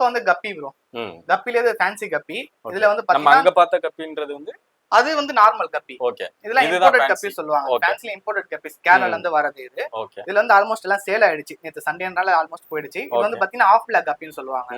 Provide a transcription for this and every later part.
வந்து கப்பி bro. Kapila fancy கப்பி. இதுல வந்து நம்ம அங்க பார்த்த கப்பின்றது வந்து அது வந்து நார்மல் கப்பி. ஓகே. இதெல்லாம் இம்போர்ட்டட் கப்பி சொல்லுவாங்க. ஃபேன்சில இம்போர்ட்டட் கப்பி கேரளால இருந்து வரது இது. இதுல வந்து ஆல்மோஸ்ட் எல்லாம் சேல் ஆயிடுச்சு. நேத்து சண்டேனால ஆல்மோஸ்ட் போயிடுச்சு. இது வந்து பாத்தீங்கன்னா ஆஃப் பிளாக் கப்பின்னு சொல்லுவாங்க.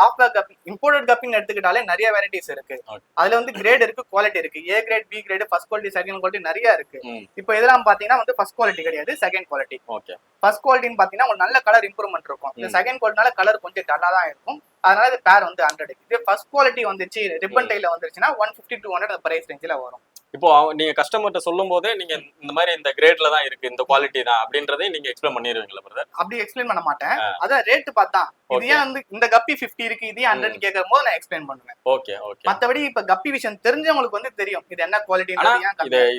ஆஃப் பிளாக் கப்பி இம்போர்ட்டட் கப்பின்னு எடுத்துக்கிட்டாலே நிறைய வெரைட்டிஸ் இருக்கு. அதுல வந்து கிரேட் இருக்கு, குவாலிட்டி இருக்கு. A grade, B grade, first quality, second quality நிறைய இருக்கு. இப்போ இதெல்லாம் பாத்தீங்கன்னா வந்து ஃபர்ஸ்ட் குவாலிட்டி கிடையாது, செகண்ட் குவாலிட்டி. ஓகே. ஃபர்ஸ்ட் குவாலிட்டின்னு பாத்தீங்கன்னா ஒரு நல்ல கலர் இம்ப்ரூவ்மெண்ட் இருக்கும். இந்த செகண்ட் குவாலிட்டினால கலர் கொஞ்சம் டல்லா தான் இருக்கும். அதனால இது பேர் வந்து 100. இதே ஃபர்ஸ்ட் குவாலிட்டி வந்துச்சு ரிப்பன் டைல வந்துருச்சுன்னா 150 to 200 பிரைஸ் ரேஞ்சில வரும். இப்போ நீங்க கஸ்டமர்ட்ட சொல்லும் போதே நீங்க இந்த மாதிரி இந்த கிரேட்ல தான் இருக்கு, இந்த குவாலிட்டி தான் அப்படின்றதை நீங்க எக்ஸ்பிளைன் பண்ணிடுவீங்களா பிரதர்? அப்படி எக்ஸ்பிளைன் பண்ண மாட்டேன். அதான் ரேட் பார்த்தா இது ஏன் வந்து இந்த கப்பி 50 இருக்கு, இது 100 கேட்கும் போது நான் எக்ஸ்பிளைன் பண்ணுவேன். Okay okay. மத்தபடி இப்ப கப்பி விஷயம் தெரிஞ்சவங்களுக்கு வந்து தெரியும் இது என்ன குவாலிட்டி.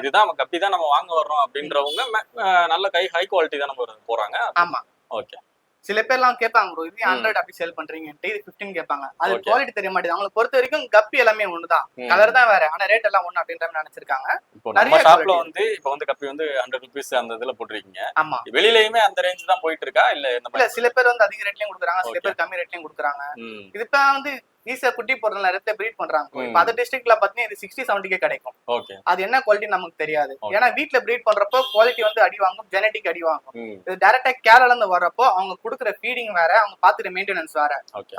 இதுதான் கப்பி தான் நம்ம வாங்க வர்றோம் அப்படின்றவங்க நல்ல ஹை குவாலிட்டி தான் நம்ம போறாங்க. ஆமா. ஓகே. சில பேர்லாம் கேட்பாங்க ப்ரோ, இது 100 அப்படி சேல் பண்றீங்கன்ட்டு, இது 15 கேட்பாங்க. அது குவாலிட்டி தெரிய மாட்டேங்குது. அவங்களை பொறுத்த வரைக்கும் கப்பி எல்லாமே ஒண்ணுதான், கலர் தான் வேற, ஆனா ரேட் எல்லாம் ஒண்ணு அப்படின்ற மாதிரி நினைச்சிருக்காங்க. நம்ம ஷாப்ல வந்து இப்போ வந்து கப்பி வந்து 100 rupees அந்த இதுல போட்டுருக்கீங்க. ஆமா. வெளியிலயுமே அந்த ரேஞ்ச் தான் போயிட்டு இருக்கா இல்ல சில பேர் வந்து அதிக ரேட்லயும் கொடுக்குறாங்க, சில பேர் கம்மி ரேட்லயும் கொடுக்குறாங்க. இதுப்ப வந்து ஈஸியா குட்டி போடுறதுல நிறைய பிரீட் பண்றாங்க. இப்ப அதர் டிஸ்ட்ரிக்ட்ல பாத்தீங்கன்னா இது 60-70 கிடைக்கும். அது என்ன குவாலிட்டி நமக்கு தெரியாது. ஏன்னா வீட்டுல பிரீட் பண்றப்போ குவாலிட்டி வந்து அடி வாங்கும், ஜெனடிக் அடி வாங்கும். இது டைரக்டா கேரளால இருந்து வர்றப்போ அவங்க கொடுக்குற ஃபீடிங் வேற, அவங்க பாத்துற மெயின்டெனன்ஸ் வேற.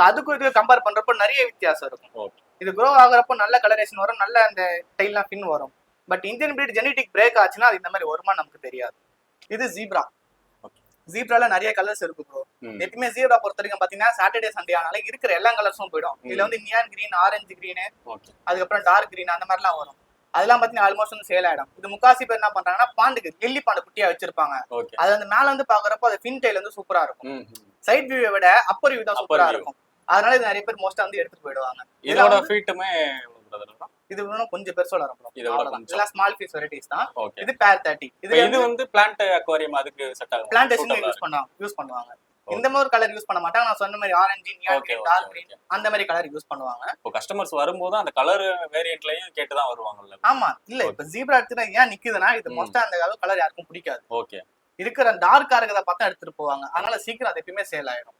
அதுக்கும் இது கம்பேர் பண்றப்போ நிறைய வித்தியாசம் இருக்கும். இது க்ரோ ஆகுறப்போ நல்ல கலரேஷன் வரும், நல்ல அந்த டைல்லாம் பின் வரும். But Indian breed genetic break ஆச்சுன்னா அது இந்த மாதிரி வருமா நமக்கு தெரியாது. இது ஜீப்ரா. ஜீப்ரால நிறைய கலர்ஸ் இருக்கு ப்ரோ. எப்பவுமே ஜீப்ரா பொறுத்த வரைக்கும் பாத்தீங்கன்னா சாட்டர்டே சண்டே ஆனால இருக்கிற எல்லா கலர்ஸும் போயிடும். இதுல வந்து நியான் கிரீன், ஆரஞ்சு கிரீன், அதுக்கப்புறம் டார்க் கிரீன் அந்த மாதிரி எல்லாம் வரும். அதெல்லாம் பாத்தீங்கன்னா ஆல்மோஸ்ட் வந்து சேல் ஆயிடும். இது முக்காசி பேர் என்ன பண்றாங்கன்னா பாண்டுக்கு நெல்லி பாண்டு குட்டியா வச்சிருப்பாங்க. அது வந்து மேல வந்து பாக்குறப்போ அது ஃபின் டைல் வந்து சூப்பரா இருக்கும். சைட் வியூவை விட அப்பர் வியூ தான் சூப்பரா இருக்கும். அதனால இது நிறைய பேர் மோஸ்டா வந்து எடுத்துட்டு போயிடுவாங்க. இதோட ஃபீட்டுமே இது இன்னும் கொஞ்சம் பெருசோட இருக்கும். இதெல்லாம் ஸ்மால் பீஸ் வெரைட்டிஸ் தான். இது பேர் 30. இது வந்து பிளான்ட் அக்வாரியம் அதுக்கு செட் ஆகும். பிளான்டேஷன் யூஸ் பண்ணுவாங்க. இந்த மாதிரி கலர் யூஸ் பண்ண மாட்டாங்க. நான் சொன்ன மாதிரி orange, neon green, dark green அந்த மாதிரி கலர் யூஸ் பண்ணுவாங்க. இப்போ கஸ்டமர்ஸ் வரும்போது அந்த கலர் வேரியன்ட்லயும் கேட்டு தான் வருவாங்கல்ல. ஆமா. இல்ல இப்ப ஜீப்ரா எடுத்துனா ஏன் நிக்குதுன்னா இது மோஸ்டா அந்த கலர் யாருக்கும் பிடிக்காது. ஓகே. இருக்கிற டார்க்கா இருக்கிறத பார்த்தா எடுத்துட்டு போவாங்க. அதனால சீக்கிரம் அது எப்பயுமே சேல் ஆயிடும்.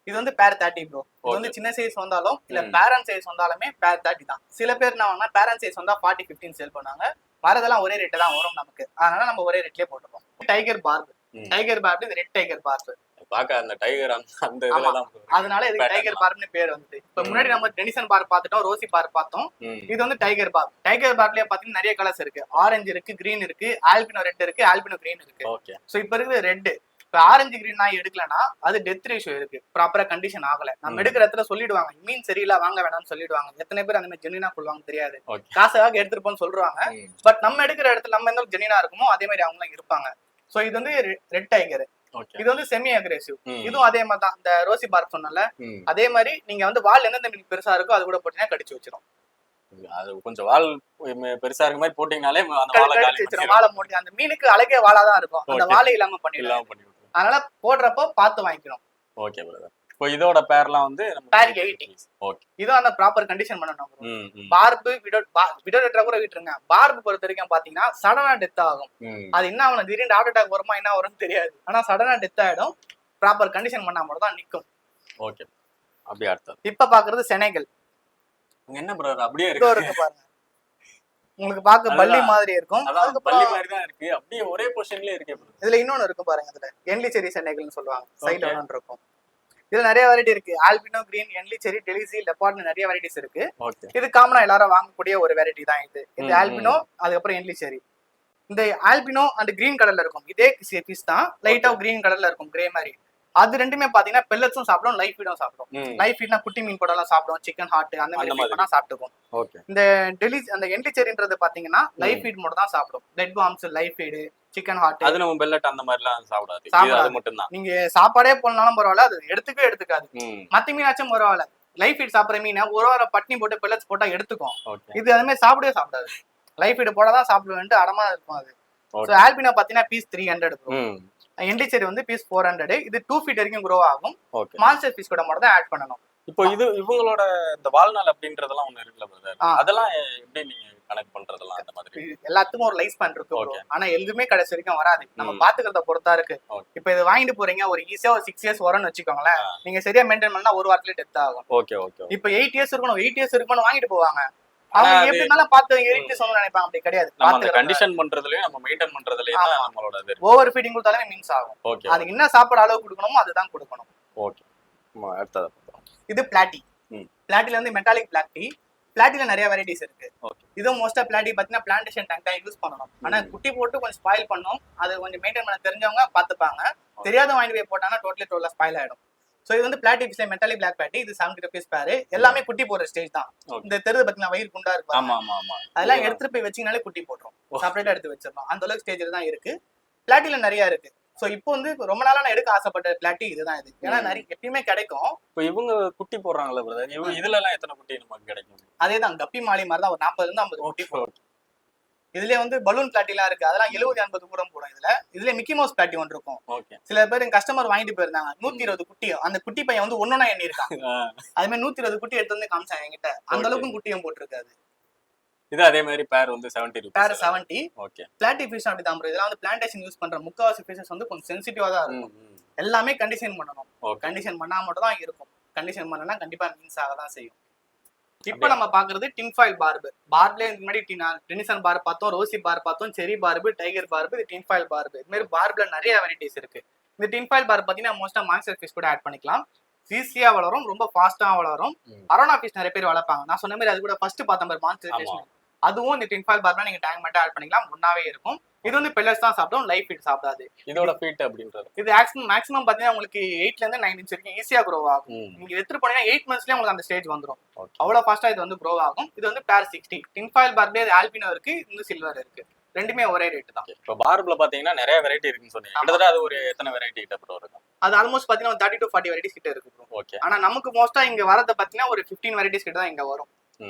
இது வந்து பேர் 30 ப்ரோ. இது வந்து சின்ன சைஸ் வந்தாலும் இல்ல பேரண்ட் சைஸ் வந்தாலுமே பேர் 30 தான். சில பேர் என்ன வாங்கினா பேரண்ட் சைஸ் வந்தா 40-15 சேல் பண்ணுவாங்க. வரதெல்லாம் ஒரே ரேட்டு தான் வரும் நமக்கு. அதனால நம்ம ஒரே ரேட்லயே போட்டுப்போம். Tiger barb. டைகர் பார்ப் இது ரெட் டைகர் பார்ப். பாக்க அந்த டைகர் அந்த இதுல தான். அதனால இது டைகர் பார்ப்னு பேர் வந்துச்சு. இப்ப முன்னாடி நம்ம டெனிசன் பார்ப் பார்த்துட்டோம், ரோசி பார்ப் பார்த்தோம். இது வந்து டைகர் பார்ப். டைகர் பார்ப்லயே பாத்தீங்கன்னா நிறைய கலர்ஸ் இருக்கு. ஆரஞ்சு இருக்கு, கிரீன் இருக்கு, ஆல்பினோ ரெட் இருக்கு, ஆல்பினோ கிரீன் இருக்கு. சோ இப்ப இருக்குது ரெட். இப்ப ஆரஞ்சு கிரீன் நான் எடுக்கலன்னா அது டெத் ரேஷியோ இருக்கு, ப்ராப்பரா கண்டிஷன் ஆகல. நம்ம எடுக்கிற இடத்துல சொல்லிடுவாங்க மீன் சரியில்லை வாங்க வேணாம்னு சொல்லிடுவாங்க. எத்தனை பேர் அந்த மாதிரி ஜெனினா சொல்லுவாங்க தெரியாது, காசாக எடுத்துருப்போம்னு சொல்றாங்க. பட் நம்ம எடுக்கிற இடத்துல நம்ம எந்த ஜெனினா இருக்குமோ அதே மாதிரி அவங்க இருப்பாங்க. சோ இது வந்து ரெட் டைகர். இது வந்து செமி அக்ரெசிவ். இதுவும் அதே மாதிரி தான். இந்த ரோசி பார்க் சொன்னல அதே மாதிரி நீங்க வந்து வால் எந்தெந்த மீன் பெருசா இருக்கோ அது கூட போட்டீங்கன்னா கடிச்சு வச்சிரும். அது கொஞ்சம் வால் பெருசா இருக்க மாதிரி போட்டீங்கனாலே வாழை மூடி அந்த மீனுக்கு அழகே வாழாதான் இருக்கும். அந்த வாழை இல்லாம பண்ணிடலாம். அதனால போடுறப்போ பார்த்து வாங்கிக்கணும். Okay brother. இப்போ இதோட பேர்லாம் வந்து பேர் 80. ஓகே. இதுவும் அந்த ப்ராப்பர் கண்டிஷன் பண்ணணும். பார்பு விடோட கூட விட்டுருங்க. பார்பு பொறுத்த வரைக்கும் பாத்தீங்கன்னா சடனா டெத் ஆகும். அது என்ன ஆகும் திடீர்னு ஹார்ட் அட்டாக் வருமா என்ன வரும்னு தெரியாது. ஆனா சடனா டெத் ஆயிடும். ப்ராப்பர் கண்டிஷன் பண்ணா மட்டும் தான் நிக்கும். ஓகே. அப்படியே அடுத்து இப்ப பாக்குறது செனகல். என்ன பிரதர் அப்படியே இருக்கு பாருங்க. உங்களுக்கு பார்க்க பல்லி மாதிரி இருக்கும். பல்லி மாதிரி தான் இருக்கு. அப்படியே ஒரே பொசிஷன்லயே இருக்கு. இதுல இன்னொன்னு இருக்கும் பாருங்க. இதுல என்லி செரி செனகல்னு சொல்லுவாங்க. சைடுல ஒன்னு இருக்கும். இதுல நிறைய வெரைட்டி இருக்கு. ஆல்பினோ கிரீன், என்லி செரி, டெலிசி, லெப்பார்ட்னு நிறைய வெரைட்டிஸ் இருக்கு. இது காமனா எல்லாரும் வாங்கக்கூடிய ஒரு வெரைட்டி தான் இது. இந்த ஆல்பினோ அதுக்கப்புறம் என்லி செரி. இந்த ஆல்பினோ அண்ட் கிரீன் கலர்ல இருக்கும். இதே பீஸ் தான் லைட்டா கிரீன் கலர்ல இருக்கும், கிரே மாதிரி. அது ரெண்டுமே பாத்தீங்கன்னா பெல்லட்ஸும் சாப்பிடும், லைஃப் ஃபீடும் சாப்பிடும். லைஃப் ஃபீட்னா குட்டி மீன் கூட எல்லாம் சாப்பிடும், சிக்கன் ஹார்ட் அந்த மாதிரி சாப்பிட்டுக்கும். இந்த அந்த என்லி செரின்றது பாத்தீங்கன்னா லைஃப் ஃபீட் மட்டும் தான் சாப்பிடும். Dead worms, life feed, chicken heart. அது நம்ம பெல்லட் அந்த மாதிரி எல்லாம் சாப்பிடாது. அது மட்டும் தான். நீங்க சாப்பாடே போனாலும் பரவாயில்ல, அது எடுத்துக்காது. மத்த மீனாச்சும் பரவாயில்ல, லைஃப் ஃபீட் சாப்பிடுற மீனை ஒரு வாரம் பட்னி போட்டு பெல்லட்ஸ் போட்டா எடுத்துக்கும். இது அதுமே சாப்பிடவே சாப்பிடாது. லைஃப் ஃபீட் போடாதான் சாப்பிடுவேன்ட்டு அடமா இருக்கும் அது. ஆல்பினோ பாத்தீங்கன்னா பீஸ் 300. என்லி செரி வந்து பீஸ் 400. இது 2 feet வரைக்கும் க்ரோ ஆகும். மான்ஸ்டர் பீஸ் கூட மட்டும் தான் ஆட் பண்ணணும். இப்போ இவங்களோட இந்த வாழ்நாள் அப்படின்றதெல்லாம் ஒண்ணு இருக்குல்ல பிரதர், அதெல்லாம் எப்படி நீங்க கனெக்ட் பண்றதெல்லாம் அந்த மாதிரி? எல்லாத்துக்கும் ஒரு லைஃப் ஸ்பேன் இருக்கு, ஆனா எதுவுமே கடைசி வரைக்கும் வராது. நம்ம பாத்துக்கிறத பொறுத்தா இருக்கு. இப்ப இது வாங்கிட்டு போறீங்க, ஒரு ஈஸியா ஒரு 6 இயர்ஸ் வரும்னு வச்சுக்கோங்களேன். நீங்க சரியா மெயின்டைன் பண்ணா ஒரு வாரத்துல டெத் ஆகும். இப்ப 8 இயர்ஸ் இருக்கணும் 8 இயர்ஸ் இருக்கணும் வாங்கிட்டு போவாங்க. அவங்க எப்படி இருந்தாலும் பார்த்து 8 இயர்ஸ் நினைப்பாங்க. அப்படி கிடையாது. கண்டிஷன் பண்றதுலயும் நம்ம மெயின்டைன் பண்றதுலயும் தான் நம்மளோட ஓவர் ஃபீடிங் கொடுத்தாலே மீன்ஸ் ஆகும். அதுக்கு என்ன சாப்பாடு அளவு கொடுக்கணுமோ அதுதான் கொடுக்கணும். அடுத்தது இது பிளாட்டி. பிளாட்டில வந்து மெட்டாலிக் பிளாக் டீ. பிளாட்டில நிறைய வெரைட்டிஸ் இருக்கு. இதுவும் மோஸ்டா பிளாட்டி பாத்தீங்கன்னா பிளான்டேஷன் டேங்க் தான் யூஸ் பண்ணணும். ஆனா குட்டி போட்டு கொஞ்சம் ஸ்பாயில் பண்ணும். அது கொஞ்சம் மெயின்டைன் பண்ண தெரிஞ்சவங்க பாத்துப்பாங்க. தெரியாத வாங்கி போய் போட்டாங்கன்னா டோட்டலா ஸ்பாயில் ஆயிடும். சோ இது வந்து பிளாட்டி ஃபிஷ்ல மெட்டாலிக் பிளாக் பிளாட்டி. இது 70 rupees பேரு. எல்லாமே குட்டி போடுற ஸ்டேஜ் தான். இந்த தெருது பாத்தீங்கன்னா வயிறு குண்டா இருக்கு. அதெல்லாம் எடுத்துட்டு போய் வச்சீங்கனாலே குட்டி போட்டுரும். செப்பரேட்டா எடுத்து வச்சிடணும். அந்த அளவுக்கு ஸ்டேஜ்ல தான் இருக்கு. பிளாட்டில நிறைய இருக்கு. சோ இப்போ வந்து ரொம்ப நாளா நான் எடுக்க ஆசைப்பட்ட பிளாட்டி இதுதான். இது ஏன்னா நிறைய எப்பயுமே கிடைக்கும். இப்போ இவங்க குட்டி போடுறாங்கல்ல பிரதர், இதுல எல்லாம் எத்தனை குட்டி நமக்கு கிடைக்கும்? அதேதான் கப்பி மாலி மாதிரி தான். ஒரு 40 இருந்து 50 குட்டி போடும். இதுல வந்து பலூன் பிளாட்டி எல்லாம் இருக்கு. அதெல்லாம் 70-80 கூட போடும். இதுல மிக்கி மவுஸ் பிளாட்டி ஒன்று இருக்கும். சில பேர் கஸ்டமர் வாங்கிட்டு போயிருந்தாங்க 120 குட்டி. அந்த குட்டி பையன் வந்து ஒன்னொன்னா எண்ணி இருக்கான். அதே மாதிரி 120 குட்டி எடுத்து வந்து காமிச்சாங்க என்கிட்ட. அந்த அளவுக்கு குட்டியும் போட்டிருக்காது. இது அதே மாதிரி பேர் வந்து 70 rupees. பேர் 70. ஓகே. பிளாட்டி ஃபிஷ் அப்படி தான். இதெல்லாம் வந்து பிளான்டேஷன் யூஸ் பண்ற முக்காவாசி ஃபிஷஸ் வந்து கொஞ்சம் சென்சிட்டிவா தான் இருக்கும். எல்லாமே கண்டிஷன் பண்ணணும். கண்டிஷன் பண்ணா மட்டும் தான் இருக்கும். கண்டிஷன் பண்ணனா கண்டிப்பா மீன்ஸ் ஆக தான் செய்யும். இப்போ நம்ம பாக்குறது டின் ஃபாயில் பார்பு. பார்ப்ல இந்த மாதிரி டெனிசன் பார்ப் பார்த்தோம், ரோசி பார்ப் பார்த்தோம், செரி பார்பு, டைகர் பார்பு, இது டின் ஃபாயில் பார்பு. இது மாதிரி பார்ப்ல நிறைய வெரைட்டிஸ் இருக்கு. இந்த டின் ஃபாயில் பார்ப் பாத்தீங்கன்னா மோஸ்டா மான்ஸ்டர் ஃபிஷ் கூட ஆட் பண்ணிக்கலாம். ஈஸியா வளரும், ரொம்ப ஃபாஸ்டா வளரும். அரோனா ஃபிஷ் நிறைய பேர் வளர்ப்பாங்க. நான் சொன்ன மாதிரி அது கூட ஃபர்ஸ்ட் பார்த்த மாதிரி மான்ஸ்டர் ஃபிஷ். அதுவும் இந்த டின் ஃபாயில் பார்ப்ல நீங்க டேங்க் மட்டும் ஆட் பண்ணிக்கலாம். ஒன்னாவே இருக்கும். இது வந்து பெல்லட்ஸ் தான் சாப்பிடும், லைஃப் ஃபீட் சாப்பிடாது. இதோட ஃபீட் அப்படின்றது இது மேக்ஸிமம் பாத்தீங்கன்னா உங்களுக்கு 8ல இருந்து 9 inch வரைக்கும் ஈஸியா க்ரோ ஆகும். நீங்க எடுத்து போனீங்கன்னா 8 monthsலயே உங்களுக்கு அந்த ஸ்டேஜ் வந்துடும். அவ்வளவு ஃபாஸ்டா இது வந்து க்ரோ ஆகும். இது வந்து பேர் 60. டின் ஃபாயில் பார்ப்ல ஆல்பினோ இருக்கு, இந்த சில்வர் இருக்கு. ரெண்டுமே ஒரே ரேட் தான். இப்போ பார்ப்ல பாத்தீங்கன்னா நிறைய வெரைட்டி இருக்குன்னு சொன்னீங்க. கிட்டத்தட்ட அது ஒரு எத்தனை வெரைட்டி கிட்ட ப்ரோ இருக்கும்? அது ஆல்மோஸ்ட் பாத்தீங்கன்னா 30 to 40 வெரைட்டிஸ் கிட்ட இருக்கு ப்ரோ. ஓகே. ஆனா நமக்கு மோஸ்டா இங்க வரத பாத்தீங்கன்னா ஒரு 15 வெரைட்டிஸ் கிட்ட தான் இங்க வரும்.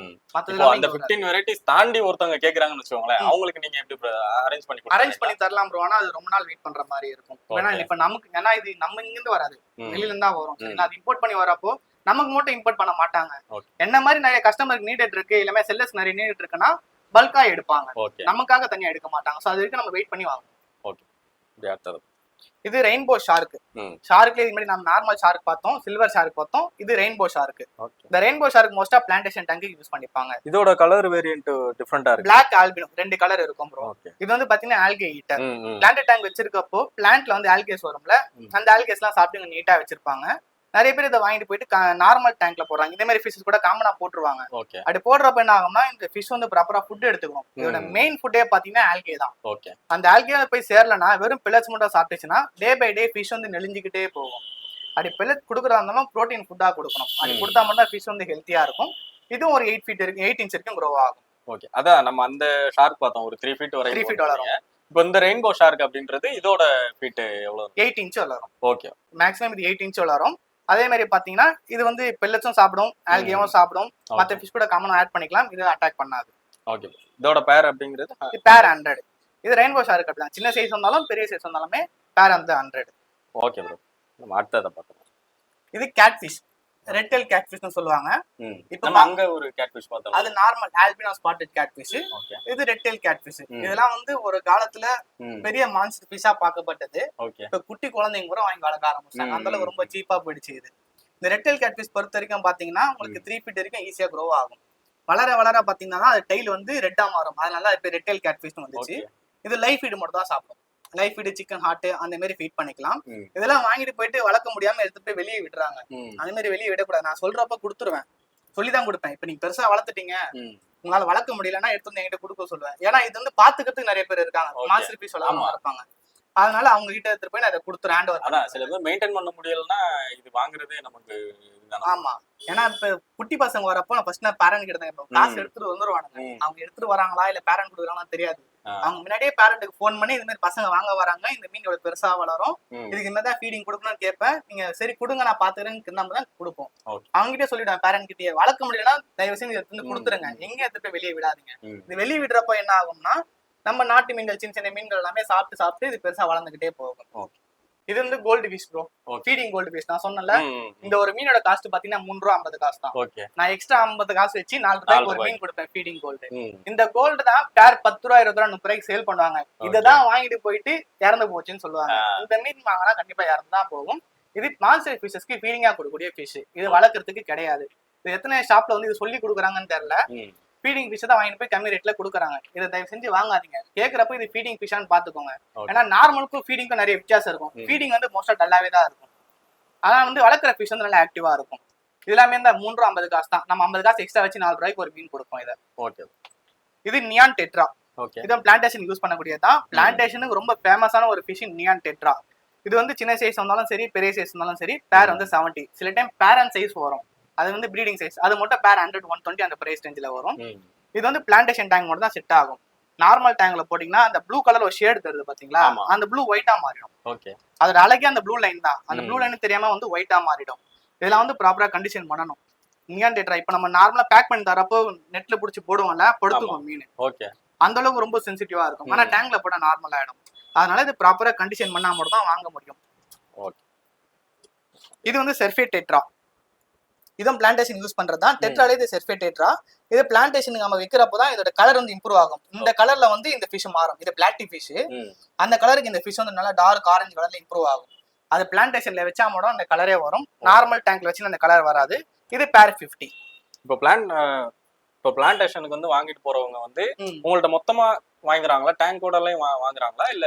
அந்த 15 வெரைட்டிஸ் தாண்டி ஒருத்தவங்க கேக்குறாங்கன்னு வச்சுக்கோங்களேன், அவங்களுக்கு நீங்க எப்படி அரேஞ்ச் பண்ணி தரலாம் ப்ரோ. ஆனா அது ரொம்ப நாள் வெயிட் பண்ற மாதிரி இருக்கும். ஏன்னா இப்ப நமக்கு ஏன்னா இது நம்ம இங்க இருந்து வராது, வெளியில இருந்தா வரும். அது இம்போர்ட் பண்ணி வரப்போ நமக்கு மட்டும் இம்போர்ட் பண்ண மாட்டாங்க. என்ன மாதிரி நிறைய கஸ்டமருக்கு நீடட் இருக்கு, இல்லமே செல்லர்ஸ் நிறைய நீடட் இருக்குன்னா பல்கா எடுப்பாங்க. நமக்காக தனியா எடுக்க மாட்டாங்க. சோ அது வரைக்கும் நம்ம வெயிட் பண்ணி வாங்கணும். ஓகே. இது ரெயின்போ ஷார்க். ஷார்க்ல இது மாதிரி நம்ம நார்மல் ஷார்க் பார்த்தோம், சில்வர் ஷார்க் பார்த்தோம். இது ரெயின்போ ஷார்க். இந்த ரெயின்போ ஷார்க் மோஸ்டா பிளான்டேஷன் டேங்க் யூஸ் பண்ணிப்பாங்க. இதோட கலர் வேரியன்ட் டிஃபரண்டா இருக்கு. Black albino 2 கலர் இருக்கும் ப்ரோ. இது வந்து பாத்தீங்கன்னா ஆல்கே ஈட்டர். பிளான்ட் டேங்க் வச்சிருக்கப்போ பிளான்ட்ல வந்து ஆல்கேஸ் வரும்ல, அந்த ஆல்கேஸ்லாம் சாப்பிட்டு நீட்டா வச்சிருப்பாங்க. நிறைய பேர் இதை வாங்கிட்டு போயிட்டு நார்மல் டேங்க்ல போடுறாங்க. இதே மாதிரி ஃபிஷஸ் கூட காமனா போட்டுருவாங்க. அப்படி போடுறப்ப என்ன ஆகும்னா இந்த ஃபிஷ் வந்து ப்ராப்பரா ஃபுட் எடுத்துக்கணும். இதோட மெயின் ஃபுட்டே பாத்தீங்கன்னா ஆல்கே தான். அந்த ஆல்கே போய் சேரலனா வெறும் பில்லட்ஸ் மட்டும் சாப்பிட்டுச்சுன்னா டே பை டே ஃபிஷ் வந்து நெளிஞ்சுக்கிட்டே போகும். அப்படி பில்லட் கொடுக்குறதா இருந்தாலும் ப்ரோட்டீன் ஃபுட்டா கொடுக்கணும். அப்படி கொடுத்தா மட்டும் ஃபிஷ் வந்து ஹெல்த்தியா இருக்கும். இதுவும் ஒரு 8 feet இருக்கு, 8 inch வரைக்கும் க்ரோ ஆகும். ஓகே. அதான் நம்ம அந்த ஷார்க் பார்த்தோம், ஒரு 3 feet வரைக்கும் 3 feet வளரும். இப்போ இந்த ரெயின்போ ஷார்க் அப்படின்றது இதோட ஃபீட் எவ்வளவு? 8 inch வளரும். ஓகே. மேக்ஸிமம் இது 8 inch வளரும். அதே மாதிரி பாத்தீங்கன்னா இது வந்து பெல்லட்ஸும் சாப்பிடும், ஆல்கேவும் சாப்பிடும். மத்த ஃபிஷ் கூட காமனா ஆட் பண்ணிக்கலாம். இது அட்டாக் பண்ணாது. ஓகே. இதோட பேர் அப்படிங்கிறது பேர் 100. இது ரெயின்போ ஷார்க் அப்படிதான். சின்ன சைஸ் வந்தாலும் பெரிய சைஸ் வந்தாலுமே பேர் வந்து 100. Okay bro. நம்ம அடுத்தத பார்த்தோம். இது catfish, red tail cat catfish சொல்லுவாங்க. இப்போ நம்ம அங்க ஒரு கேட் ஃபிஷ் பார்த்தோம். அது normal albino spotted catfish. இது ரெட் டெயில் கேட் ஃபிஷ். இதெல்லாம் வந்து ஒரு காலத்துல பெரிய மான்ஸ்டர் ஃபிஷ்ஷா பார்க்கப்பட்டது. இப்ப குட்டி குழந்தைங்க கூட வாங்கி வளர்க்க ஆரம்பிச்சாங்க. அந்த அளவுக்கு ரொம்ப சீப்பா போயிடுச்சு இது. இந்த ரெட் டெயில் கேட் ஃபிஷ் பொறுத்த வரைக்கும் பாத்தீங்கன்னா உங்களுக்கு 3 feet வரைக்கும் ஈஸியா க்ரோ ஆகும். வளர வளர பாத்தீங்கன்னா அது டெயில் வந்து ரெட்டா மாறும். அதனால இப்ப ரெட் டெயில் கேட் ஃபிஷ்னு வந்துச்சு. இது லைஃப் ஃபீட் மட்டும் தான் சாப்பிடும். லைஃப் ஃபீட், சிக்கன் ஹார்ட் அந்த மாதிரி ஃபீட் பண்ணிக்கலாம். இதெல்லாம் வாங்கிட்டு போயிட்டு வளர்க்க முடியாம எடுத்துட்டு போய் வெளியே விடுறாங்க. அந்த மாதிரி வெளியே விடக்கூடாது. நான் சொல்றப்ப கொடுத்துருவேன், சொல்லிதான் கொடுப்பேன். இப்ப நீங்க பெருசா வளர்த்துட்டீங்க, உங்களால வளர்க்க முடியலன்னா எடுத்து வந்து என்கிட்ட கொடுக்க சொல்லுவேன். ஏன்னா இது வந்து பாத்துக்கிறதுக்கு நிறைய பேர் இருக்காங்க, மாஸ்டர் பீஸ் வளர்க்காம இருப்பாங்க. அதனால அவங்க கிட்ட எடுத்துட்டு போய் நான் அதை கொடுத்துறேன். Hand over. அதான் சில பேர் மெயின்டைன் பண்ண முடியலன்னா இது வாங்குறதே நமக்கு. ஆமா, ஏன்னா இப்ப குட்டி பசங்க வரப்போ நான் ஃபர்ஸ்ட் பேரண்ட் கிட்ட தான் காசு எடுத்துட்டு வந்துருவானுங்க. அவங்க எடுத்துட்டு வராங்களா இல்ல பேரண்ட் கொடுக்குறாங்களா தெரியாது. அவங்க முன்னாடியே பேரண்ட்டுக்கு போன் பண்ணி இந்த மாதிரி பசங்க வாங்க வராங்க, இந்த மீன் எவ்வளவு பெருசா வளரும், இதுக்கு இந்த தான் ஃபீடிங் கொடுக்கணும்னு கேட்பேன். நீங்க சரி கொடுங்க நான் பாத்துக்கிறேன்னு நம்ம தான் கொடுப்போம். அவங்க கிட்டே சொல்லிடுவேன், பேரண்ட் கிட்டே வளர்க்க முடியலன்னா தயவு செஞ்சு எடுத்து கொடுத்துருங்க, எங்க எடுத்துட்டு வெளியே விடாதீங்க. இது வெளியே விடுறப்ப என்ன ஆகும்னா நம்ம நாட்டு மீன்கள், சின்ன சின்ன மீன்கள் எல்லாமே சாப்பிட்டு இது பெருசா வளர்ந்துகிட்டே போகும். இது வந்து goldfish bro, feeding goldfish. நான் சொன்னல இந்த ஒரு மீனோட காஸ்ட் பாத்தீங்கன்னா 3 ரூபா 50 காசு தான். நான் எக்ஸ்ட்ரா 50 காசு வச்சு 4 ரூபாய்க்கு ஒரு மீன் கொடுப்பேன் ஃபீடிங் கோல்டு. இந்த கோல்டு தான் பேர் 10 ரூபா 20 ரூபா 30 ரூபாய்க்கு சேல் பண்ணுவாங்க. இததான் வாங்கிட்டு போயிட்டு இறந்து போச்சுன்னு சொல்லுவாங்க. இந்த மீன் வாங்கினா கண்டிப்பா இறந்து தான் போகும். இது மான்ஸ்டர் ஃபிஷஸ்க்கு ஃபீடிங்கா கொடுக்கக்கூடிய ஃபிஷ். இது வளர்க்கறதுக்கு கிடையாது. இது எத்தனை ஷாப்ல வந்து இது சொல்லி கொடுக்குறாங்கன்னு தெரியல. ஃபீடிங் ஃபிஷ் தான் வாங்கிட்டு போய் கம்மி ரேட்ல கொடுக்குறாங்க. இதை தயவு செஞ்சு வாங்காதீங்க. கேட்கறப்ப இது ஃபீடிங் ஃபிஷ்ஷான்னு பாத்துக்கோங்க. ஏன்னா நார்மலுக்கும் ஃபீடிங்க்கும் நிறைய வித்தியாசம் இருக்கும். ஃபீடிங் வந்து மோஸ்டா டல்லாவே தான் இருக்கும். ஆனா வந்து வளர்க்குற ஃபிஷ் வந்து நல்லா ஆக்டிவா இருக்கும். இது எல்லாமே இந்த 3 ரூபா 50 காசு தான். நம்ம 50 காசு எக்ஸ்ட்ரா வச்சு 4 ரூபாய்க்கு ஒரு மீன் கொடுப்போம். இதை இது நியான் டெட்ரா. இதான் பிளான்டேஷன் யூஸ் பண்ணக்கூடியதான். பிளான்டேஷனுக்கு ரொம்ப ஃபேமஸான ஒரு ஃபிஷ் நியான் டெட்ரா. இது வந்து சின்ன சைஸ் வந்தாலும் சரி, பெரிய சைஸ் வந்தாலும் சரி, பேர் வந்து 70. சில டைம் பேர் அண்ட் சைஸ் வரும். அது வந்து ப்ரீடிங் சைஸ். அது மட்டும் பேர் 100 120 அந்த பிரைஸ் ரேஞ்சில் வரும். இது வந்து பிளான்டேஷன் டேங்க் மட்டும் தான் செட் ஆகும். நார்மல் டேங்க்ல போட்டீங்கன்னா அந்த ப்ளூ கலர் ஒரு ஷேட் தருது பாத்தீங்களா, அந்த ப்ளூ ஒயிட்டா மாறிடும். அதோட அழகே அந்த ப்ளூ லைன் தான். அந்த ப்ளூ லைன் தெரியாம வந்து ஒயிட்டா மாறிடும். இதெல்லாம் வந்து ப்ராப்பரா கண்டிஷன் பண்ணணும். நியான் டெட்ரா இப்ப நம்ம நார்மலா பேக் பண்ணி தரப்போ நெட்ல புடிச்சு போடுவோம்ல, படுத்துக்கும் மீன். அந்த அளவுக்கு ரொம்ப சென்சிட்டிவா இருக்கும். ஆனா டேங்க்ல போட்டா நார்மல் ஆயிடும். அதனால இது ப்ராப்பரா கண்டிஷன் பண்ணா மட்டும் தான் வாங்க முடியும். இது வந்து சர்ஃபேட் டெட்ரா. இதுவும் பிளான்டேஷன் யூஸ் பண்றதுதான். டெட்ராலே இது சர்ஃபேட் டெட்ரா. இது பிளான்டேஷனுக்கு நம்ம வைக்கிறப்போ தான் இதோட கலர் வந்து இம்ப்ரூவ் ஆகும். இந்த கலர்ல வந்து இந்த ஃபிஷ் மாறும். இது பிளாக் டீ ஃபிஷ். அந்த கலருக்கு இந்த ஃபிஷ் வந்து நல்லா டார்க் ஆரஞ்சு கலர்ல இம்ப்ரூவ் ஆகும். அது பிளான்டேஷன்ல வச்சா மட்டும் அந்த கலரே வரும். நார்மல் டேங்க்ல வச்சு அந்த கலர் வராது. இது பேர் 50. இப்போ பிளான்டேஷனுக்கு வந்து வாங்கிட்டு போறவங்க வந்து உங்கள்ட்ட மொத்தமா வாங்குறாங்களா, டேங்கோட எல்லாம் வாங்குறாங்களா, இல்ல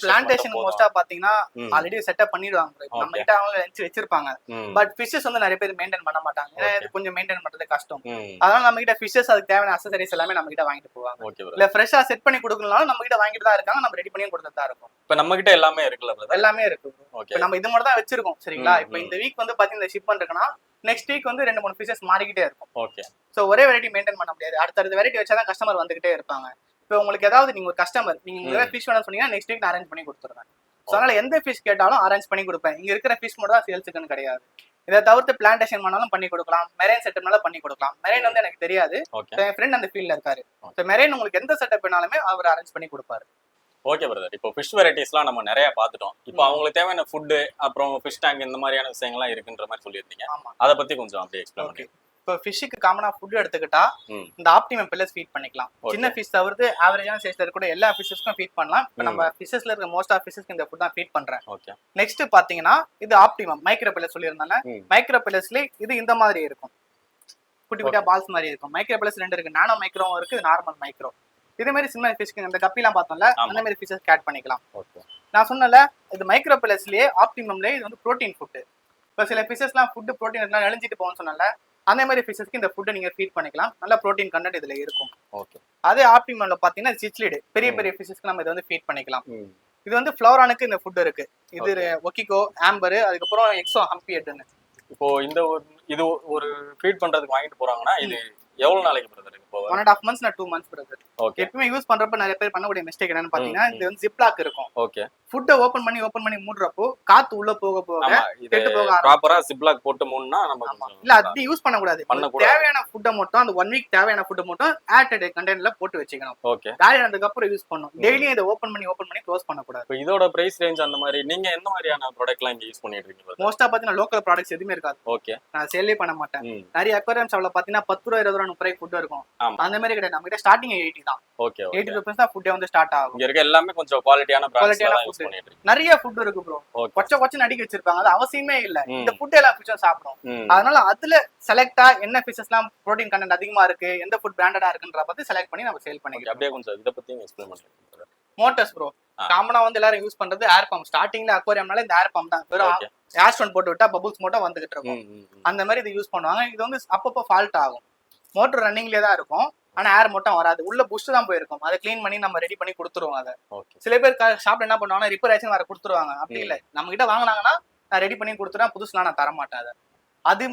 பிளான்டேஷன் மோஸ்டா பாத்தீங்கன்னா ஆல்ரெடி செட்டப் பண்ணிடுவாங்க. நம்ம கிட்ட அவங்க வச்சிருப்பாங்க. பட் ஃபிஷஸ் வந்து நிறைய பேர் மெயின்டைன் பண்ண மாட்டாங்க. ஏன்னா இது கொஞ்சம் மெயின்டைன் பண்றது கஷ்டம். அதனால நம்ம கிட்ட ஃபிஷஸ் அதுக்கு தேவையான அக்சசரிஸ் எல்லாமே நம்ம கிட்ட வாங்கிட்டு போவாங்க. இல்ல ஃப்ரெஷ்ஷா செட் பண்ணி கொடுக்கலனாலும் நம்ம கிட்ட வாங்கிட்டு தான் இருக்காங்க. நம்ம ரெடி பண்ணி கொடுத்துட்டு தான் இருக்கும். இப்ப நம்ம கிட்ட எல்லாமே இருக்குல்ல? எல்லாமே இருக்கு. இப்ப நம்ம இது மட்டும் தான் வச்சிருக்கோம். சரிங்களா? இப்ப இந்த வீக் வந்து பாத்தீங்கன்னா ஷிப்மெண்ட் இருக்குன்னா நெக்ஸ்ட் வீக் வந்து 2-3 ஃபிஷஸ் மாறிக்கிட்டே இருக்கும். சோ ஒரே வெரைட்டி மெயின்டைன் பண்ண முடியாது. அடுத்த வெரைட்டி வச்சாதான் கஸ்டமர் வந்துகிட்டே இருப்பாங்க. இப்போ உங்களுக்கு ஏதாவது நீங்க ஒரு கஸ்டமர் நீங்க ஃபிஷ் வேணும்னு சொன்னீங்கன்னா நெக்ஸ்ட் வீக் நான் அரேஞ்ச் பண்ணி கொடுத்துருவேன். ஸோ அதனால எந்த ஃபிஷ் கேட்டாலும் அரேஞ்ச் பண்ணி கொடுப்பேன். இங்க இருக்கிற ஃபிஷ் மட்டும் தான் சேல்ஸுக்குன்னு கிடையாது. இதை தவிர்த்து பிளான்டேஷன் பண்ணாலும் பண்ணி கொடுக்கலாம். மெரைன் செட்டப்னால பண்ணி கொடுக்கலாம். மெரைன் வந்து எனக்கு தெரியாது. என் ஃப்ரெண்ட் அந்த ஃபீல்ட்ல இருக்காரு. ஸோ மெரைன் உங்களுக்கு எந்த செட்டப் வேணாலுமே அவர் அரேஞ்ச் பண்ணி கொடுப்பாரு. Okay brother. இப்போ ஃபிஷ் வெரைட்டிஸ்லாம் நம்ம நிறைய பார்த்துட்டோம். இப்போ அவங்களுக்கு தேவையான ஃபுட்டு, அப்புறம் ஃபிஷ் டேங்க், இந்த மாதிரியான விஷயங்கள்லாம் இருக்குன்ற மாதிரி சொல்லியிருந்தீங்க. அதை பத்தி கொஞ்சம் அப்படியே எக்ஸ்பிளைன் பண்ணுங்க. இப்போ ஃபிஷ்ஷுக்கு காமனா ஃபுட் எடுத்துக்கிட்டா இந்த ஆப்டிமம் பில்லர்ஸ் ஃபீட் பண்ணிக்கலாம். சின்ன ஃபிஷ் தவிர்த்து ஆவரேஜான சைஸ்ல இருக்க எல்லா ஃபிஷஸ்க்கும் ஃபீட் பண்ணலாம். இப்போ நம்ம ஃபிஷஸ்ல இருக்க மோஸ்ட் ஆஃப் ஃபிஷஸ்க்கு இந்த ஃபுட் தான் ஃபீட் பண்றேன். நெக்ஸ்ட் பாத்தீங்கன்னா இது ஆப்டிமம் மைக்ரோ பில்லர்ஸ் சொல்லியிருந்தாங்க. மைக்ரோ பில்லர்ஸ்ல இது இந்த மாதிரி இருக்கும். குட்டி குட்டியா பால்ஸ் மாதிரி இருக்கும். மைக்ரோ பில்லர்ஸ் 2 இருக்கு. நானோ மைக்ரோவும் இருக்கு, நார்மல் மைக்ரோ. இதே மாதிரி சின்ன ஃபிஷ்க்கு இந்த கப்பிலாம் பார்த்தோம்ல, அந்த மாதிரி ஃபிஷஸ் கேட் பண்ணிக்கலாம். நான் சொன்னல இது மைக்ரோ பில்லர்ஸ்லயே ஆப்டிமம்ல இது வந்து புரோட்டீன் ஃபுட். இப்போ சில ஃபிஷஸ்லாம் ஃபுட் புரோட்டீன் எல்லாம் நெளிஞ்சிட்டு போகும்னு சொன்னல, அந்த மாதிரி ஃபிஷஸ்க்கு இந்த ஃபுட்டை நீங்க ஃபீட் பண்ணிக்கலாம். நல்ல புரோட்டீன் கண்டென்ட் இதுல இருக்கும். அதே ஆப்டிமம்ல பாத்தீங்கன்னா சிச்லிட் பெரிய பெரிய ஃபிஷஸ்க்கு நம்ம இதை வந்து ஃபீட் பண்ணிக்கலாம். இது வந்து ஃப்ளோரானுக்கு இந்த ஃபுட் இருக்கு. இது ஒக்கிகோ, ஆம்பர், அதுக்கப்புறம் எக்ஸோ ஹம்பியட்னு. இப்போ இந்த இது ஒரு ஃபீட் பண்றதுக்கு வாங்கிட்டு போறாங்கன்னா இது எவ்வளவு நாளைக்கு பிரதர்? இப்போ 1.5 months 2 months பிரதர். எப்பவுமே யூஸ் பண்றப்ப நிறைய பேர் பண்ணக்கூடிய மிஸ்டேக் என்னன்னு பாத்தீங்கன்னா இது வந்து ஜிப்லாக் இருக்கும். ஃபுட்டை ஓபன் பண்ணி மூடுறப்போ காத்து உள்ள போக கெட்டு போக ப்ராப்பரா ஜிப்லாக் போட்டு மூடுனா நம்ம இல்ல அது யூஸ் பண்ண கூடாது. தேவையான ஃபுட்டை மட்டும் அந்த 1 week தேவையான ஃபுட்டை மட்டும் ஏர்டைட் கண்டெய்னர்ல போட்டு வச்சுக்கணும். காலி ஆனதுக்கு அப்புறம் யூஸ் பண்ணணும். டெய்லியும் இதை ஓபன் பண்ணி க்ளோஸ் பண்ண கூடாது. இப்போ இதோட பிரைஸ் ரேஞ்ச் அந்த மாதிரி நீங்க எந்த மாதிரியான ப்ராடக்ட்லாம் இங்க யூஸ் பண்ணிட்டு இருக்கீங்க? மோஸ்டா பாத்தீங்கன்னா லோக்கல் ப்ராடக்ட்ஸ் எதுவுமே இருக்காது. நான் சேலே பண்ண மாட்டேன். நிறைய அக்வேரியம் ஷாப்ல பாத்தீங்கன்னா 10 ரூபாய் 20 ரூபாய் 30 ஃபுட் இருக்கும். அந்த மாதிரி கிடையாது. நம்ம கிட்ட ஸ்டார்டிங் 80 தான். 80 rupees தான் ஃபுட்டே வந்து ஸ்டார்ட் ஆகும். இங்க இருக்க எல்லாமே கொஞ்சம் குவாலிட்டியான ப்ராடக்ட்ஸ் தான் யூஸ் பண்ணிட்டு இருக்கீங்க. நிறைய ஃபுட் இருக்கு ப்ரோ. கொச்ச அடிக்க வச்சிருப்பாங்க. அது அவசியமே இல்ல. இந்த ஃபுட் எல்லா ஃபிஷும் சாப்பிடும். அதனால அதுல செலக்டா என்ன ஃபிஷஸ்லாம் புரோட்டீன் கண்டென்ட் அதிகமா இருக்கு, எந்த ஃபுட் பிராண்டடா இருக்குன்ற பத்தி செலக்ட் பண்ணி நம்ம சேல் பண்ணிக்கலாம். அப்படியே கொஞ்சம் இத பத்தியும் எக்ஸ்பிளைன் பண்ணுங்க. மோட்டர்ஸ் ப்ரோ காமனா வந்து எல்லாரும் யூஸ் பண்றது ஏர் பம்ப். ஸ்டார்டிங்ல அக்வேரியம்னால இந்த ஏர் பம்ப் தான். வெறும் ஏர்ஸ்டோன் போட்டு விட்டா பபிள்ஸ் மட்டும் வந்துகிட்டு இருக்கும். அந்த மாதிரி இது யூஸ் பண்ணுவாங்க. இது வந்து அப்பப்போ ஃபால்ட் ஆகும். மோட்டர் ரன்னிங்லயே தான் இருக்கும். ஆனா ஏர் மட்டும் வராது. உள்ள புஷ் தான் போயிருக்கும். அதை கிளீன் பண்ணி நம்ம ரெடி பண்ணி கொடுத்துருவோம். அதை சில பேர் ஷாப்ல என்ன பண்ணுவாங்கன்னா ரிப்பேர் ஆச்சுன்னு வர கொடுத்துருவாங்க. அப்படி இல்ல, நம்ம கிட்ட வாங்கினாங்கன்னா நான் ரெடி பண்ணி கொடுத்துருவேன். புதுசுலாம் நான் தர மாட்டேன்.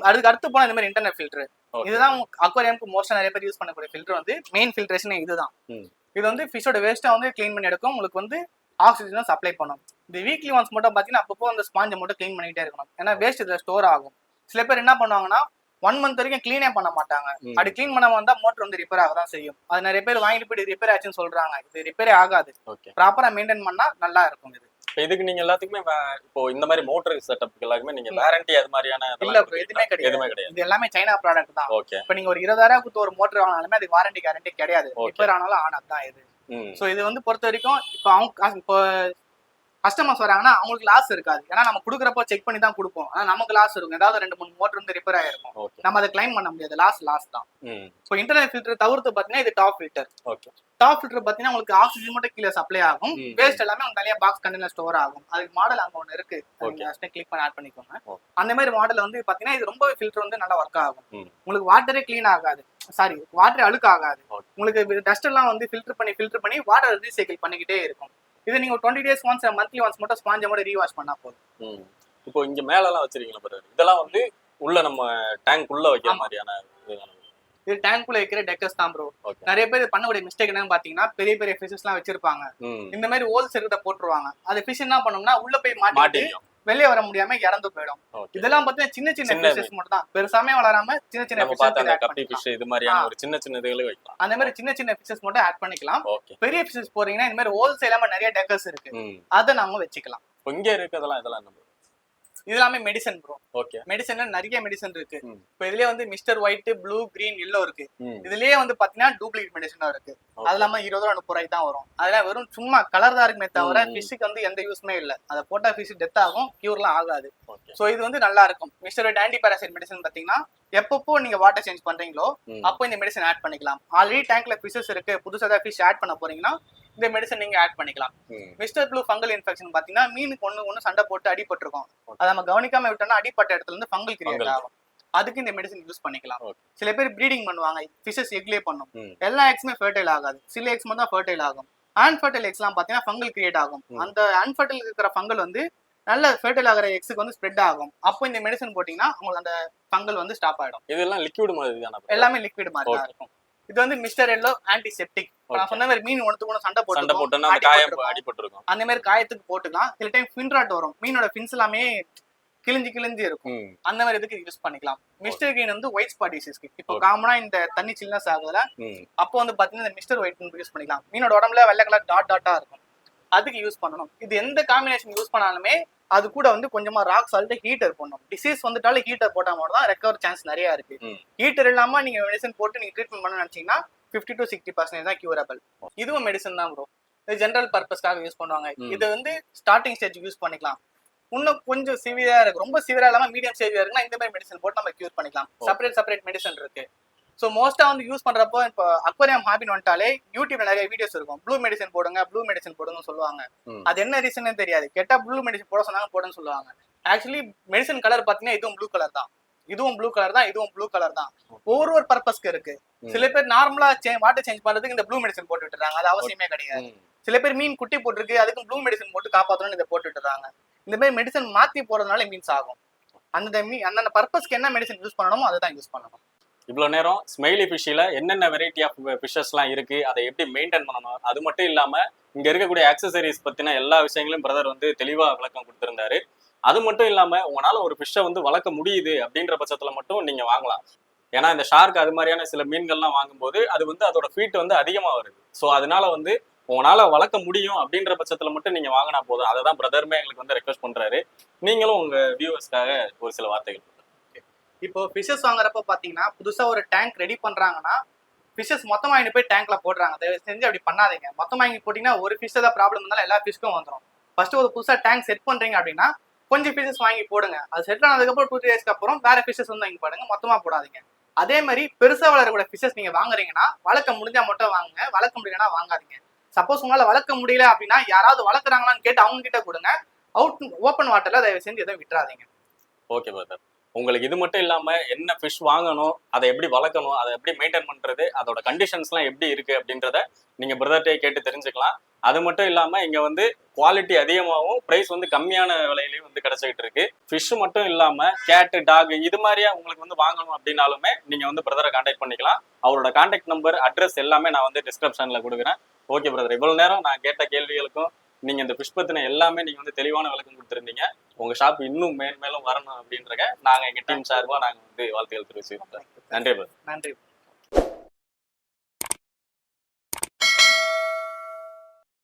அதுக்கு அடுத்து போனா இந்த மாதிரி இன்டர்னல் ஃபில்டர். இதுதான் அக்வேரியம்க்கு மோஸ்டா நிறைய பேர் யூஸ் பண்ணக்கூடிய ஃபில்டர். வந்து மெயின் ஃபில்ட்ரேஷன் இதுதான். இது வந்து ஃபிஷோட வேஸ்ட்டை வந்து கிளீன் பண்ணி எடுக்கும். உங்களுக்கு வந்து ஆக்சிஜனும் சப்ளை பண்ணும். இந்த வீக்லி ஒன்ஸ் மட்டும் பார்த்தீங்கன்னா அப்பப்போ அந்த ஸ்பாஞ்சை மட்டும் கிளீன் பண்ணிட்டே இருக்கணும். ஏன்னா வேஸ்ட் இதில் ஸ்டோர் ஆகும். சில பேர் என்ன பண்ணுவாங்கன்னா 1 month வரைக்கும் கிளீனே பண்ண மாட்டாங்க. அப்படி கிளீன் பண்ண வந்தா மோட்டர் வந்து ரிப்பேர் ஆக தான் செய்யும். அது நிறைய பேர் வாங்கிட்டு போயிட்டு ரிப்பேர் ஆச்சுன்னு சொல்றாங்க. இது ரிப்பேரே ஆகாது. ப்ராப்பரா மெயின்டைன் பண்ணா நல்லா இருக்கும். இது இதுக்கு நீங்க எல்லாத்துக்குமே இப்போ இந்த மாதிரி மோட்டர் செட்டப் எல்லாருமே நீங்க வாரண்டி அது மாதிரியான இல்ல ப்ரோ, எதுவுமே கிடையாது. இது எல்லாமே சைனா ப்ராடக்ட் தான். ஓகே. இப்போ நீங்க ஒரு 20,000 கொடுத்து ஒரு மோட்டர் வாங்கினாலுமே அதுக்கு வாரண்டி கேரண்டி கிடையாது. ரிப்பேர் ஆனாலும் ஆனது தான் இது. சோ இது வந்து பொறுத்த வரைக்கும் இப்போ கஸ்டமர்ஸ் வராங்கன்னா அவங்களுக்கு லாஸ் இருக்காது. ஏன்னா நம்ம கொடுக்குறப்போ செக் பண்ணி தான் கொடுப்போம். ஆனா நமக்கு லாஸ் இருக்கும். ஏதாவது 2-3 மோட்டர் வந்து ரிப்பேர் ஆயிருக்கும். நம்ம அதை கிளைம் பண்ண முடியாது. லாஸ் தான். இப்போ இன்டர்னல் ஃபில்டர் தவிர்த்து பாத்தீங்கன்னா இது டாப் ஃபில்டர். டாப் ஃபில்டர் பாத்தீங்கன்னா உங்களுக்கு ஆக்சிஜன் மட்டும் கீழே சப்ளை ஆகும். வேஸ்ட் எல்லாமே உங்களுக்கு தனியா பாக்ஸ் கண்டெய்னர் ஸ்டோர் ஆகும். அதுக்கு மாடல் அங்க ஒன்று இருக்கு. கிளிக் பண்ணி ஆட் பண்ணிக்கோங்க. அந்த மாதிரி மாடல் வந்து பாத்தீங்கன்னா இது ரொம்ப ஃபில்டர் வந்து நல்லா ஒர்க் ஆகும். உங்களுக்கு வாட்டரே கிளீன் ஆகாது. சாரி, வாட்டரே அழுக்கு ஆகாது. உங்களுக்கு டஸ்ட் எல்லாம் வந்து ஃபில்டர் பண்ணி வாட்டர் ரீசைக்கிள் பண்ணிக்கிட்டே இருக்கும். இது நீங்க 20 days ஒன்ஸ் மந்த்லி ஒன்ஸ் மட்டும் ஸ்பாஞ்சை மட்டும் ரீவாஷ் பண்ணா போதும். இப்போ இங்க மேல எல்லாம் வச்சிருக்கீங்களா பிரதர்? இதெல்லாம் வந்து உள்ள நம்ம டேங்க் உள்ள வைக்கிற மாதிரியான இது டேங்க்குள்ள வைக்கிற டெக்கர்ஸ் தான் ப்ரோ. நிறைய பேர் பண்ணக்கூடிய மிஸ்டேக் என்னன்னு பாத்தீங்கன்னா பெரிய பெரிய ஃபிஷஸ் எல்லாம் வச்சிருப்பாங்க. இந்த மாதிரி ஹோல்ஸ் இருக்கிறத போட்டுருவாங்க. அது ஃபிஷ் என்ன பண்ணும்னா உள்ள போய் மாட்டி வெளியே வர முடியாம இறந்து போயிடும். இதெல்லாம் பாத்தீங்கன்னா சின்ன சின்ன ஃபிஷஸ் மட்டும் தான், பெருசாமே வளராம சின்ன சின்ன ஃபிஷ் இது மாதிரியான ஒரு சின்ன சின்ன இதுகளை வைக்கலாம். அந்த மாதிரி சின்ன சின்ன ஃபிஷஸ் மட்டும் ஆட் பண்ணிக்கலாம். பெரிய ஃபிஷஸ் போறீங்கன்னா இந்த மாதிரி ஹோல்ஸ் எல்லாமே நிறைய டெக்கர்ஸ் இருக்கு, அதை நாம வச்சுக்கலாம். இங்க இருக்கிறதெல்லாம் இதெல்லாம் என்ன? இதெல்லாமே மெடிசன் ப்ரோ. ஓகே. மெடிசன்ல நிறைய மெடிசன் இருக்கு. இப்போ இதுலயே வந்து mister white, blue, green, yellow இருக்கு. இதுலயே வந்து பாத்தீங்கன்னா டூப்ளிகேட் மெடிசனா இருக்கு. அது இல்லாம 20-30 தான் வரும். அதெல்லாம் வெறும் சும்மா கலர் தான் இருக்குமே தவிர ஃபிஷ்ஷுக்கு வந்து எந்த யூஸ்மே இல்ல. அதை போட்டா ஃபிஷ் டெத் ஆகும், கியூர்லாம் ஆகாது. சோ இது வந்து நல்லா இருக்கும். Mister white anti parasite medicine பாத்தீங்கன்னா எப்பப்போ நீங்க வாட்டர் சேஞ்ச் பண்றீங்களோ அப்போ இந்த மெடிசன் ஆட் பண்ணிக்கலாம். ஆல்ரெடி டேங்க்ல ஃபிஷஸ் இருக்கு, புதுசா தான் ஃபிஷ் ஆட் பண்ண போறீங்கன்னா இந்த மெடிசன் நீங்க ஆட் பண்ணிக்கலாம். மிஸ்டர் ப்ளூ ஃபங்கல் இன்ஃபெக்ஷன் பாத்தீங்கன்னா மீனுக்கு ஒண்ணு சண்டை போட்டு அடிபட்டிருக்கும். அதை நம்ம கவனிக்காம விட்டோம்னா அடிப்பட்ட இடத்துல இருந்து ஃபங்கல் கிரியேட் ஆகும். அதுக்கு இந்த மெடிசன் யூஸ் பண்ணிக்கலாம். சில பேர் ப்ரீடிங் பண்ணுவாங்க, ஃபிஷஸ் எக்லே பண்ணும். எல்லா எக்ஸுமே ஃபர்டைல் ஆகாது, சில எக்ஸ் மட்டும் தான் ஃபர்டைல் ஆகும். அன்ஃபர்டைல் எக்ஸ்லாம் பாத்தீங்கன்னா ஃபங்கல் கிரியேட் ஆகும். அந்த அன்ஃபர்டைல் இருக்கிற ஃபங்கல் வந்து நல்ல ஃபர்டைல் ஆகிற எக்ஸுக்கு வந்து ஸ்ப்ரெட் ஆகும். அப்போ இந்த மெடிசன் போட்டீங்கன்னா உங்களுக்கு அந்த ஃபங்கல் வந்து ஸ்டாப் ஆயிடும். இதெல்லாம் லிக்விட் மாதிரி தான? எல்லாமே லிக்விட் மாதிரி தான் இருக்கும். இது வந்து மிஸ்டர் எல்லோ ஆன்டிசெப்டிக். நான் சொன்ன மாதிரி மீன் ஒண்ணுக்கு ஒண்ணு சண்டை போட்டுனா அடிபட்டிருக்கும். அந்த மாதிரி காயத்துக்கு போட்டுக்கலாம். சில டைம் ஃபின் ராட் வரும், மீனோட ஃபின்ஸ் எல்லாமே கிழிஞ்சு இருக்கும். அந்த மாதிரி இதுக்கு யூஸ் பண்ணிக்கலாம். மிஸ்டர் கிரீன் வந்து ஒயிட் ஸ்பாட் டிசீஸ்க்கு. இப்போ காமனா இந்த தண்ணி சில்னஸ் ஆகுதுல, அப்போ வந்து பாத்தீங்கன்னா இந்த மிஸ்டர் ஒயிட் யூஸ் பண்ணிக்கலாம். மீனோட உடம்புல வெள்ளை கலர் டாட்டா இருக்கும், அதுக்கு யூஸ் பண்ணணும். இது எந்த காம்பினேஷன் யூஸ் பண்ணாலுமே அது கூட வந்து கொஞ்சமா ராக் சால்ட் ஹீட்டர் போடணும். டிசீஸ் வந்துட்டாலும் ஹீட்டர் போட்டா மட்டும் தான் ரெக்கவர் சான்ஸ் நிறைய இருக்கு. ஹீட்டர் இல்லாம நீங்க மெடிசன் போட்டு நீங்க ட்ரீட்மெண்ட் பண்ண நினைச்சீங்கன்னா 50 to 60% தான் கியூரபிள். இதுவும் மெடிசன் தான் ப்ரோ. இது ஜெனரல் பர்பஸ்க்காக யூஸ் பண்ணுவாங்க. இது வந்து ஸ்டார்டிங் ஸ்டேஜ் யூஸ் பண்ணிக்கலாம். இன்னும் கொஞ்சம் சிவியரா இருக்கு, ரொம்ப சிவியரா இல்லாம மீடியம் சிவியரா இருக்குன்னா இந்த மாதிரி மெடிசன் போட்டு நம்ம கியூர் பண்ணிக்கலாம். செப்பரேட் மெடிசன் இருக்கு. ஸோ மோஸ்டா வந்து யூஸ் பண்றப்போ இப்போ அக்வாரியம் ஹாபின்னு வந்துட்டாலே யூடியூப்ல நிறைய வீடியோஸ் இருக்கும். ப்ளூ மெடிசன் போடுங்கன்னு சொல்லுவாங்க. அது என்ன ரீசன் தெரியாது. கேட்டா ப்ளூ மெடிசன் போட சொன்னாங்க போடுன்னு சொல்லுவாங்க. ஆக்சுவலி மெடிசன் கலர் பாத்தீங்கன்னா இதுவும் ப்ளூ கலர் தான், இதுவும் ப்ளூ கலர் தான். ஒவ்வொரு பர்பஸ்க்கு இருக்கு. சில பேர் நார்மலா வாட்டர் சேஞ்ச் பண்றதுக்கு இந்த ப்ளூ மெடிசன் போட்டு விட்டுறாங்க, அது அவசியமே கிடையாது. சில பேர் மீன் குட்டி போட்டுருக்கு, அதுக்கு ப்ளூ மெடிசன் போட்டு காப்பாற்றணும்னு இதை போட்டு விட்டுறாங்க. இந்த மாதிரி மெடிசன் மாத்தி போறதுனால மீன்ஸ் ஆகும். அந்த பர்பஸ்க்கு என்ன மெடிசன் யூஸ் பண்ணணுமோ அதை தான் யூஸ் பண்ணணும். இவ்வளவு நேரம் ஸ்மைலி ஃபிஷ்ல என்னென்ன வெரைட்டி ஆஃப் ஃபிஷஸ்லாம் இருக்கு, அதை எப்படி மெயின்டைன் பண்ணணும், அது மட்டும் இல்லாம இங்க இருக்கக்கூடிய ஆக்சசரிஸ் பத்தின எல்லா விஷயங்களையும் பிரதர் வந்து தெளிவா விளக்கம் கொடுத்திருந்தாரு. அது மட்டும் இல்லாம உங்களால ஒரு ஃபிஷ்ஷை வந்து வளர்க்க முடியுது அப்படின்ற பட்சத்துல மட்டும் நீங்க வாங்கலாம். ஏன்னா இந்த ஷார்க் அது மாதிரியான சில மீன்கள்லாம் வாங்கும்போது அது வந்து அதோட ஃபீட் வந்து அதிகமா வருது. ஸோ அதனால வந்து உங்களால வளர்க்க முடியும் அப்படின்ற பட்சத்துல மட்டும் நீங்க வாங்கினா போதும். அதை தான் பிரதருமே எங்களுக்கு வந்து ரெக்வஸ்ட் பண்றாரு. நீங்களும் உங்க வியூவர்ஸ்க்காக ஒரு சில வார்த்தைகள். இப்போ ஃபிஷஸ் வாங்குறப்ப பாத்தீங்கன்னா புதுசா ஒரு டேங்க் ரெடி பண்றாங்கன்னா ஃபிஷஸ் மொத்தமா வாங்கி போய் டேங்க்ல போடுறாங்க. தயவு செஞ்சு அப்படி பண்ணாதீங்க. மொத்தமா வாங்கி போட்டீங்கன்னா ஒரு ஃபிஷ் ஏதாவது ப்ராப்ளம் இருந்தாலும் எல்லா ஃபிஷ்க்கும் வந்துடும். ஃபர்ஸ்ட் ஒரு புதுசா டேங்க் செட் பண்றீங்க அப்படின்னா கொஞ்சம் ஃபிஷஸ் வாங்கி போடுங்க. அது செட் ஆனதுக்கப்புறம் 2-3 days அப்புறம் வேற ஃபிஷஸ் வந்து வாங்கி போடுங்க, மொத்தமா போடாதீங்க. அதே மாதிரி பெருசா வளரக்கூடிய ஃபிஷஸ் நீங்க வாங்குறீங்கன்னா வளர்க்க முடிஞ்சா மட்டும் வாங்குங்க, வளர்க்க முடியலன்னா வாங்காதீங்க. சப்போஸ் உங்களால வளர்க்க முடியல அப்படின்னா யாராவது வளர்க்குறாங்களான்னு கேட்டு அவங்க கிட்ட கொடுங்க. ஓப்பன் வாட்டர்ல தயவு செஞ்சு எதுவும் விட்டுறாதீங்க. Okay brother. உங்களுக்கு இது மட்டும் இல்லாம என்ன ஃபிஷ் வாங்கணும், அதை எப்படி வளர்க்கணும், அதை எப்படி மெயின்டைன் பண்றது, அதோட கண்டிஷன்ஸ்லாம் எப்படி இருக்கு அப்படின்றத நீங்க பிரதர்கிட்டே கேட்டு தெரிஞ்சுக்கலாம். அது மட்டும் இல்லாம இங்க வந்து குவாலிட்டி அதிகமாகவும் பிரைஸ் வந்து கம்மியான விலையிலையும் வந்து கிடைச்சிக்கிட்டு இருக்கு. ஃபிஷ் மட்டும் இல்லாம கேட்டு, டாக் இது மாதிரியா உங்களுக்கு வந்து வாங்கணும் அப்படின்னாலுமே நீங்க வந்து பிரதரை கான்டாக்ட் பண்ணிக்கலாம். அவரோட கான்டாக்ட் நம்பர், அட்ரஸ் எல்லாமே நான் வந்து டிஸ்கிரிப்ஷன்ல கொடுக்குறேன். ஓகே பிரதர், இவ்வளவு நேரம் நான் கேட்ட கேள்விகளுக்கும் நீங்க இந்த ஃபிஷ் பத்தின எல்லாமே நீங்க வந்து தெளிவான விளக்கம் கொடுத்துருந்தீங்க. உங்க ஷாப் இன்னும் மேலும் வரணும் அப்படின்றத நாங்க எங்க டீம் சார்பா நாங்க வந்து வாழ்த்துக்கள் தெரிவிச்சுக்கிறோம். நன்றி பிரதர். நன்றி.